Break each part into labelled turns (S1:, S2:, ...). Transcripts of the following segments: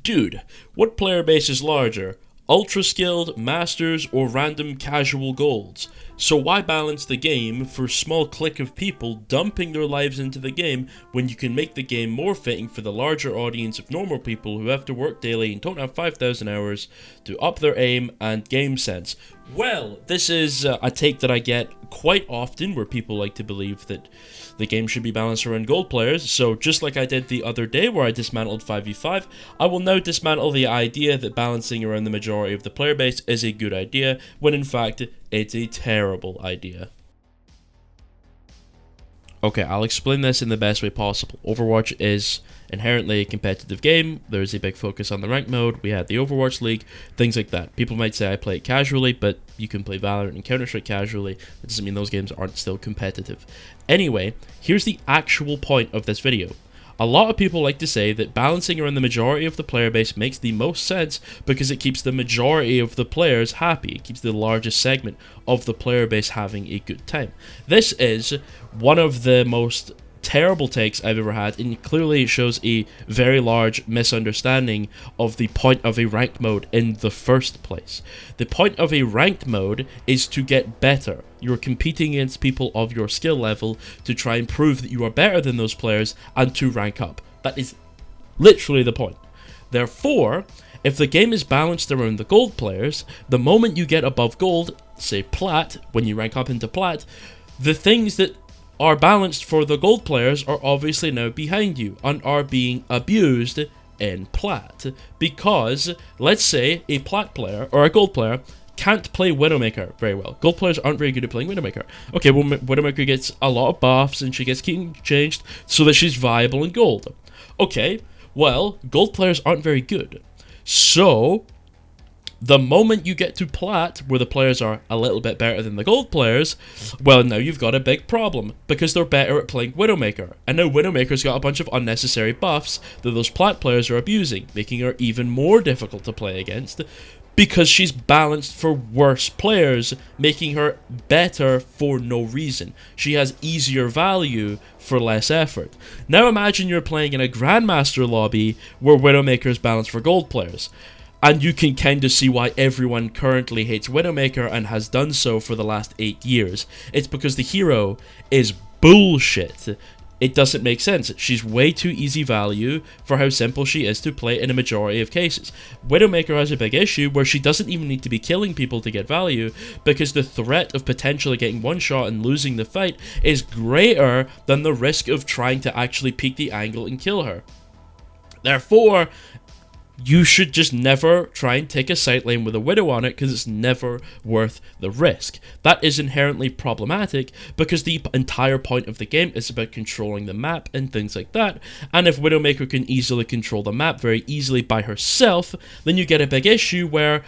S1: Dude, what player base is larger? Ultra skilled, masters, or random casual golds? So why balance the game for a small clique of people dumping their lives into the game when you can make the game more fitting for the larger audience of normal people who have to work daily and don't have 5,000 hours to up their aim and game sense? Well, this is a take that I get quite often where people like to believe that the game should be balanced around gold players, so just like I did the other day where I dismantled 5v5, I will now dismantle the idea that balancing around the majority of the player base is a good idea, when in fact, it's a terrible idea. Okay, I'll explain this in the best way possible. Overwatch is inherently a competitive game. There's a big focus on the ranked mode. We had the Overwatch League, things like that. People might say I play it casually, but you can play Valorant and Counter-Strike casually. That doesn't mean those games aren't still competitive. Anyway, here's the actual point of this video. A lot of people like to say that balancing around the majority of the player base makes the most sense because it keeps the majority of the players happy. It keeps the largest segment of the player base having a good time. This is one of the most terrible takes I've ever had, and clearly shows a very large misunderstanding of the point of a ranked mode in the first place. The point of a ranked mode is to get better. You're competing against people of your skill level to try and prove that you are better than those players and to rank up. That is literally the point. Therefore, if the game is balanced around the gold players, the moment you get above gold, say plat, when you rank up into plat, the things that are balanced for the gold players are obviously now behind you and are being abused in plat. Because, let's say, a plat player or a gold player can't play Widowmaker very well. Gold players aren't very good at playing Widowmaker. Okay, well, Widowmaker gets a lot of buffs and she gets changed so that she's viable in gold. Okay, well, gold players aren't very good. So, the moment you get to plat, where the players are a little bit better than the gold players, well, now you've got a big problem, because they're better at playing Widowmaker. And now Widowmaker's got a bunch of unnecessary buffs that those plat players are abusing, making her even more difficult to play against, because she's balanced for worse players, making her better for no reason. She has easier value for less effort. Now imagine you're playing in a Grandmaster lobby where Widowmaker is balanced for gold players. And you can kind of see why everyone currently hates Widowmaker and has done so for the last 8 years. It's because the hero is bullshit. It doesn't make sense. She's way too easy value for how simple she is to play in a majority of cases. Widowmaker has a big issue where she doesn't even need to be killing people to get value, because the threat of potentially getting one shot and losing the fight is greater than the risk of trying to actually peek the angle and kill her. Therefore, you should just never try and take a sight lane with a Widow on it, because it's never worth the risk. That is inherently problematic, because the entire point of the game is about controlling the map and things like that, and if Widowmaker can easily control the map very easily by herself, then you get a big issue where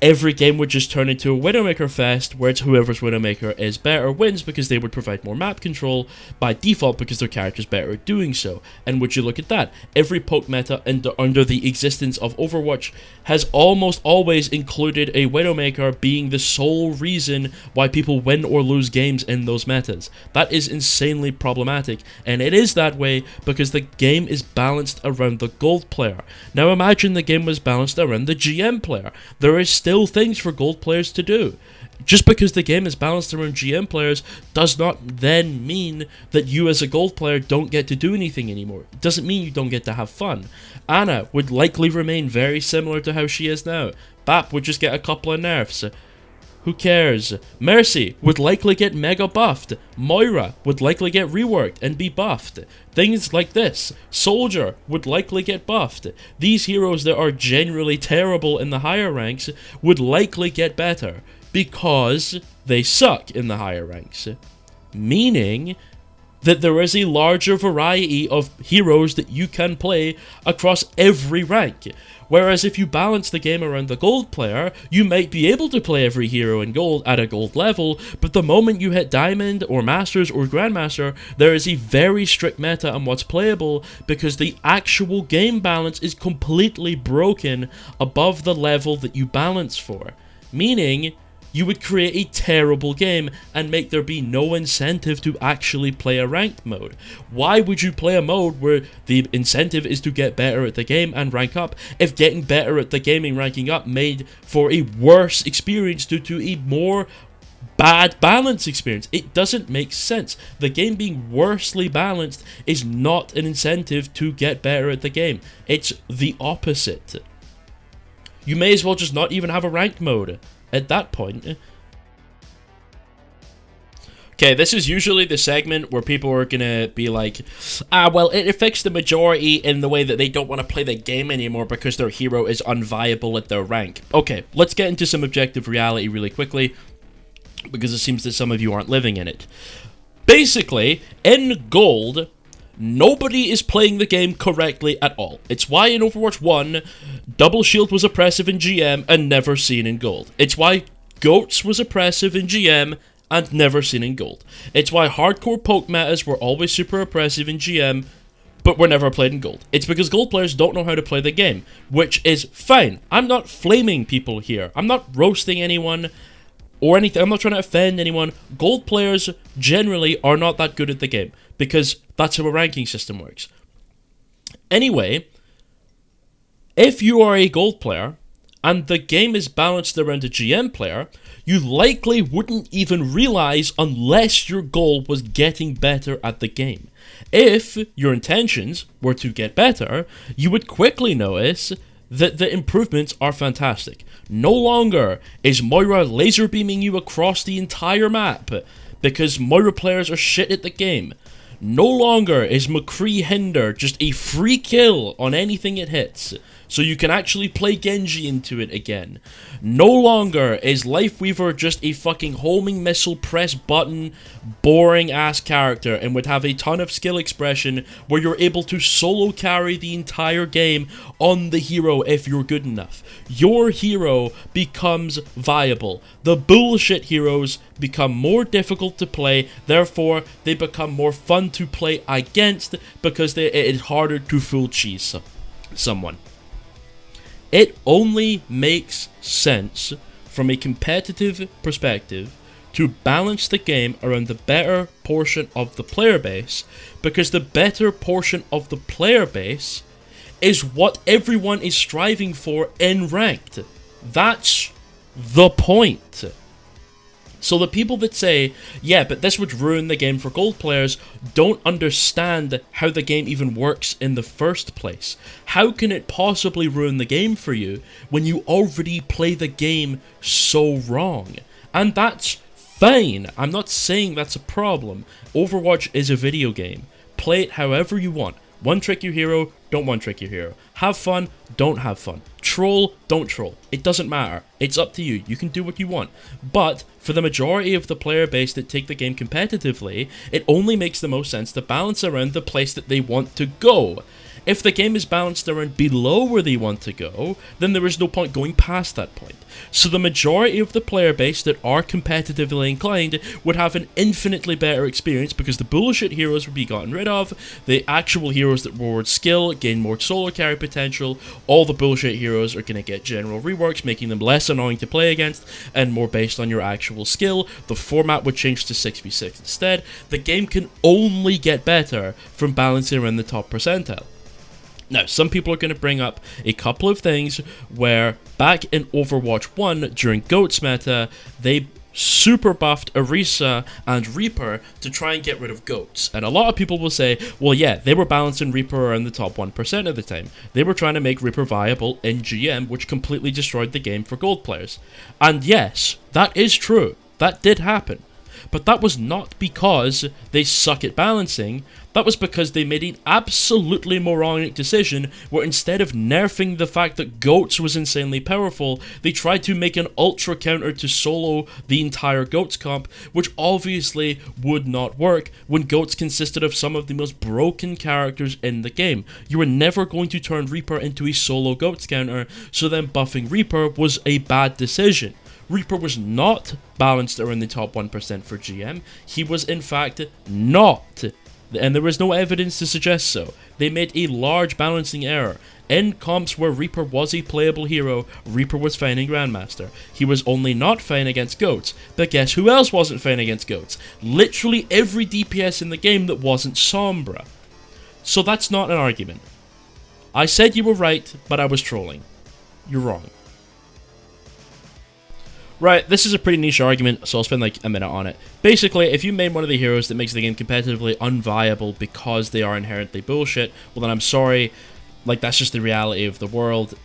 S1: every game would just turn into a Widowmaker fest, where it's whoever's Widowmaker is better wins, because they would provide more map control by default because their character's better at doing so. And would you look at that, every poke meta under the existence of Overwatch has almost always included a Widowmaker being the sole reason why people win or lose games in those metas. That is insanely problematic, and it is that way because the game is balanced around the gold player. Now imagine the game was balanced around the GM player. There is still things for gold players to do. Just because the game is balanced around GM players does not then mean that you as a gold player don't get to do anything anymore. It doesn't mean you don't get to have fun. Ana would likely remain very similar to how she is now. Bap would just get a couple of nerfs. Who cares? Mercy would likely get mega buffed. Moira would likely get reworked and be buffed. Things like this. Soldier would likely get buffed. These heroes that are generally terrible in the higher ranks would likely get better because they suck in the higher ranks. Meaning that there is a larger variety of heroes that you can play across every rank. Whereas if you balance the game around the gold player, you might be able to play every hero in gold at a gold level, but the moment you hit diamond or masters or grandmaster, there is a very strict meta on what's playable, because the actual game balance is completely broken above the level that you balance for. Meaning, You would create a terrible game and make there be no incentive to actually play a ranked mode. Why would you play a mode where the incentive is to get better at the game and rank up, if getting better at the game and ranking up made for a worse experience due to a more bad balance experience? It doesn't make sense. The game being worsely balanced is not an incentive to get better at the game. It's the opposite. You may as well just not even have a ranked mode at that point. Okay, this is usually the segment where people are gonna be like, well, it affects the majority in the way that they don't want to play the game anymore because their hero is unviable at their rank. Okay, let's get into some objective reality really quickly, because it seems that some of you aren't living in it. Basically, in Gold, nobody is playing the game correctly at all. It's why in Overwatch 1, Double Shield was oppressive in GM and never seen in Gold. It's why Goats was oppressive in GM and never seen in Gold. It's why hardcore poke metas were always super oppressive in GM, but were never played in Gold. It's because Gold players don't know how to play the game, which is fine. I'm not flaming people here. I'm not roasting anyone or anything. I'm not trying to offend anyone. Gold players generally are not that good at the game, because that's how a ranking system works. Anyway, if you are a Gold player, and the game is balanced around a GM player, you likely wouldn't even realize unless your goal was getting better at the game. If your intentions were to get better, you would quickly notice that the improvements are fantastic. No longer is Moira laser beaming you across the entire map because Moira players are shit at the game. No longer is McCree Hinder just a free kill on anything it hits, so you can actually play Genji into it again. No longer is Lifeweaver just a fucking homing missile press button boring ass character and would have a ton of skill expression where you're able to solo carry the entire game on the hero if you're good enough. Your hero becomes viable. The bullshit heroes become more difficult to play, therefore they become more fun to play against because it is harder to full cheese someone. It only makes sense from a competitive perspective to balance the game around the better portion of the player base, because the better portion of the player base is what everyone is striving for in ranked. That's the point. So the people that say, yeah, but this would ruin the game for Gold players, don't understand how the game even works in the first place. How can it possibly ruin the game for you when you already play the game so wrong? And that's fine. I'm not saying that's a problem. Overwatch is a video game. Play it however you want. One trick your hero, don't one trick your hero. Have fun, don't have fun. Troll, don't troll. It doesn't matter. It's up to you. You can do what you want. But for the majority of the player base that take the game competitively, it only makes the most sense to balance around the place that they want to go. If the game is balanced around below where they want to go, then there is no point going past that point. So the majority of the player base that are competitively inclined would have an infinitely better experience because the bullshit heroes would be gotten rid of, the actual heroes that reward skill gain more solo carry potential, all the bullshit heroes are going to get general reworks, making them less annoying to play against, and more based on your actual skill. The format would change to 6v6 instead. The game can only get better from balancing around the top percentile. Now, some people are going to bring up a couple of things where back in Overwatch 1 during Goats meta, they super buffed Orisa and Reaper to try and get rid of Goats. And a lot of people will say, well, yeah, they were balancing Reaper around the top 1% of the time. They were trying to make Reaper viable in GM, which completely destroyed the game for Gold players. And yes, that is true. That did happen. But that was not because they suck at balancing. That was because they made an absolutely moronic decision where instead of nerfing the fact that Goats was insanely powerful, they tried to make an ultra counter to solo the entire Goats comp, which obviously would not work when Goats consisted of some of the most broken characters in the game. You were never going to turn Reaper into a solo Goats counter, so then buffing Reaper was a bad decision. Reaper was not balanced around the top 1% for GM. He was in fact not and there was no evidence to suggest so. They made a large balancing error. In comps where Reaper was a playable hero, Reaper was fine in Grandmaster. He was only not fine against Goats. But guess who else wasn't fine against Goats? Literally every DPS in the game that wasn't Sombra. So that's not an argument. I said you were right, but I was trolling. You're wrong. Right, this is a pretty niche argument, so I'll spend like a minute on it. Basically, if you made one of the heroes that makes the game competitively unviable because they are inherently bullshit, well then I'm sorry, like that's just the reality of the world.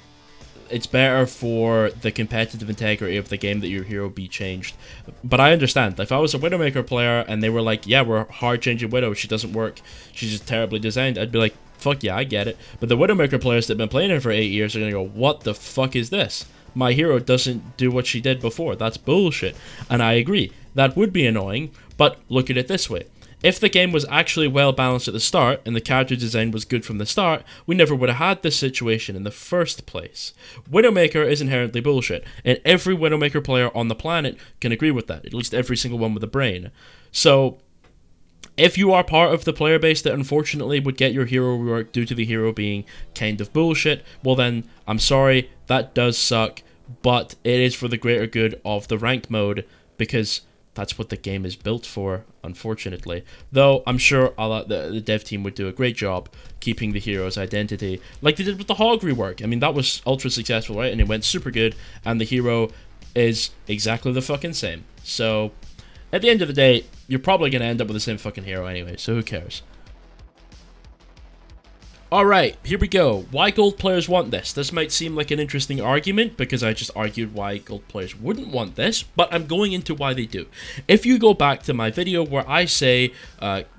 S1: It's better for the competitive integrity of the game that your hero be changed. But I understand, if I was a Widowmaker player and they were like, yeah, we're hard changing Widow, she doesn't work, she's just terribly designed, I'd be like, fuck yeah, I get it. But the Widowmaker players that have been playing her for 8 years are gonna go, what the fuck is this? My hero doesn't do what she did before. That's bullshit. And I agree. That would be annoying, but look at it this way. If the game was actually well balanced at the start, and the character design was good from the start, we never would have had this situation in the first place. Widowmaker is inherently bullshit, and every Widowmaker player on the planet can agree with that, at least every single one with a brain. So, if you are part of the player base that unfortunately would get your hero rework due to the hero being kind of bullshit, well then, I'm sorry, that does suck, but it is for the greater good of the ranked mode, because that's what the game is built for, unfortunately. Though, I'm sure the dev team would do a great job keeping the hero's identity, like they did with the Hog rework. I mean, that was ultra successful, right? And it went super good, and the hero is exactly the fucking same. So, at the end of the day, you're probably going to end up with the same fucking hero anyway, so who cares? Alright, here we go. Why gold players want this? This might seem like an interesting argument, because I just argued why gold players wouldn't want this, but I'm going into why they do. If you go back to my video where I say,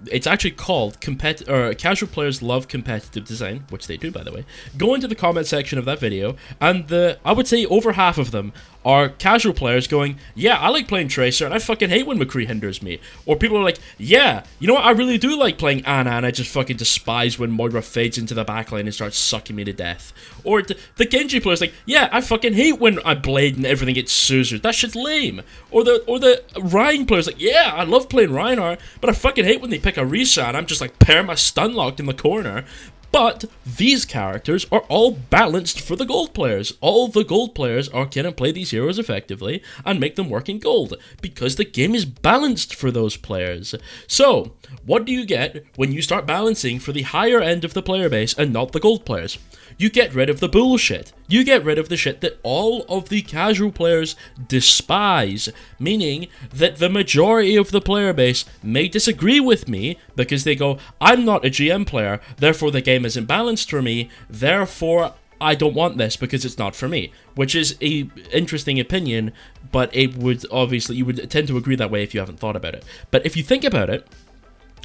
S1: it's actually called Casual Players Love Competitive Design, which they do by the way, go into the comment section of that video, and I would say over half of them are casual players going, yeah, I like playing Tracer, and I fucking hate when McCree hinders me. Or people are like, yeah, you know what, I really do like playing Ana, and I just fucking despise when Moira fades into the backline and starts sucking me to death. Or the Genji player's like, yeah, I fucking hate when I blade and everything gets scissored. That shit's lame. Or the Ryan player's like, yeah, I love playing Reinhardt, but I fucking hate when they pick a Risa, and I'm just like perma-stun locked in the corner. But these characters are all balanced for the gold players. All the gold players can play these heroes effectively and make them work in gold, because the game is balanced for those players. So, what do you get when you start balancing for the higher end of the player base and not the gold players? You get rid of the bullshit. You get rid of the shit that all of the casual players despise, meaning that the majority of the player base may disagree with me because they go, I'm not a GM player, therefore the game isn't balanced for me, therefore I don't want this because it's not for me, which is a interesting opinion, but it would obviously, you would tend to agree that way if you haven't thought about it. But if you think about it,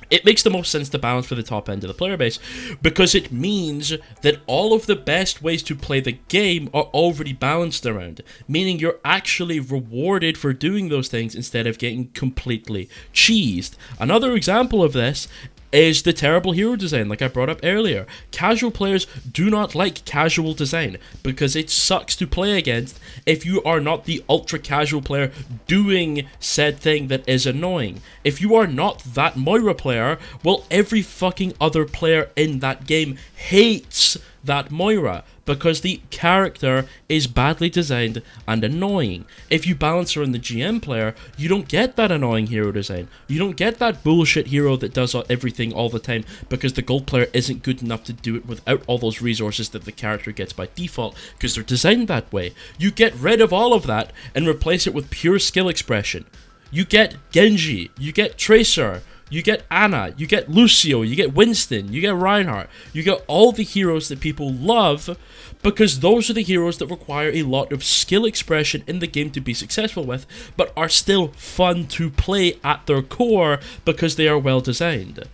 S1: it makes the most sense to balance for the top end of the player base, because it means that all of the best ways to play the game are already balanced around, meaning you're actually rewarded for doing those things instead of getting completely cheesed. Another example of this is the terrible hero design, like I brought up earlier. Casual players do not like casual design because it sucks to play against if you are not the ultra casual player doing said thing that is annoying. If you are not that Moira player, well, every fucking other player in that game hates that Moira because the character is badly designed and annoying. If you balance around the GM player, you don't get that annoying hero design. You don't get that bullshit hero that does everything all the time because the gold player isn't good enough to do it without all those resources that the character gets by default because they're designed that way. You get rid of all of that and replace it with pure skill expression. You get Genji, you get Tracer, you get Ana, you get Lucio, you get Winston, you get Reinhardt, you get all the heroes that people love because those are the heroes that require a lot of skill expression in the game to be successful with, but are still fun to play at their core because they are well designed.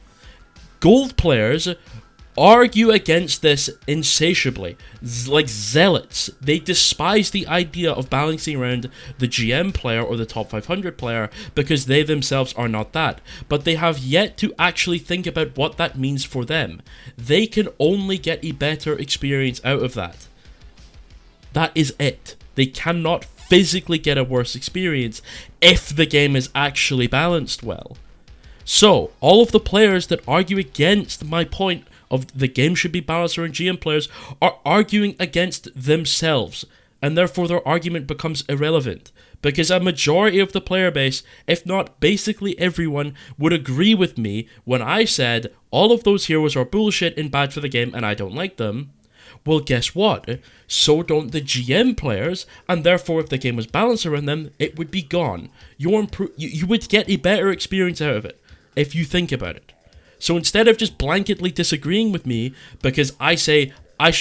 S1: Gold players argue against this insatiably, like zealots. They despise the idea of balancing around the GM player or the top 500 player because they themselves are not that, but they have yet to actually think about what that means for them. They can only get a better experience out of that. That is it. They cannot physically get a worse experience if the game is actually balanced well. So, all of the players that argue against my point of the game should be balanced around GM players are arguing against themselves, and therefore their argument becomes irrelevant. Because a majority of the player base, if not basically everyone, would agree with me when I said all of those heroes are bullshit and bad for the game and I don't like them. Well, guess what? So don't the GM players, and therefore if the game was balanced around them, it would be gone. You would get a better experience out of it, if you think about it. So instead of just blanketly disagreeing with me because I say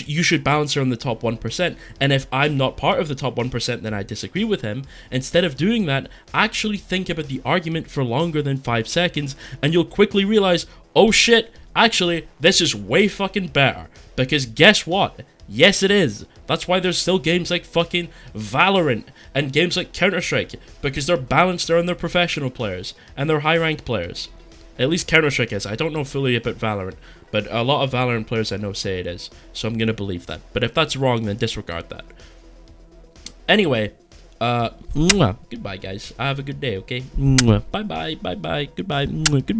S1: you should balance around the top 1%, and if I'm not part of the top 1%, then I disagree with him, instead of doing that, actually think about the argument for longer than 5 seconds, and you'll quickly realize, oh shit, actually, this is way fucking better. Because guess what? Yes, it is. That's why there's still games like fucking Valorant and games like Counter-Strike, because they're balanced around their professional players and their high-ranked players. At least Counter-Strike is. I don't know fully about Valorant, but a lot of Valorant players I know say it is, so I'm gonna believe that. But if that's wrong, then disregard that. Anyway, goodbye, guys. Have a good day, okay? Bye-bye, bye-bye, goodbye, goodbye.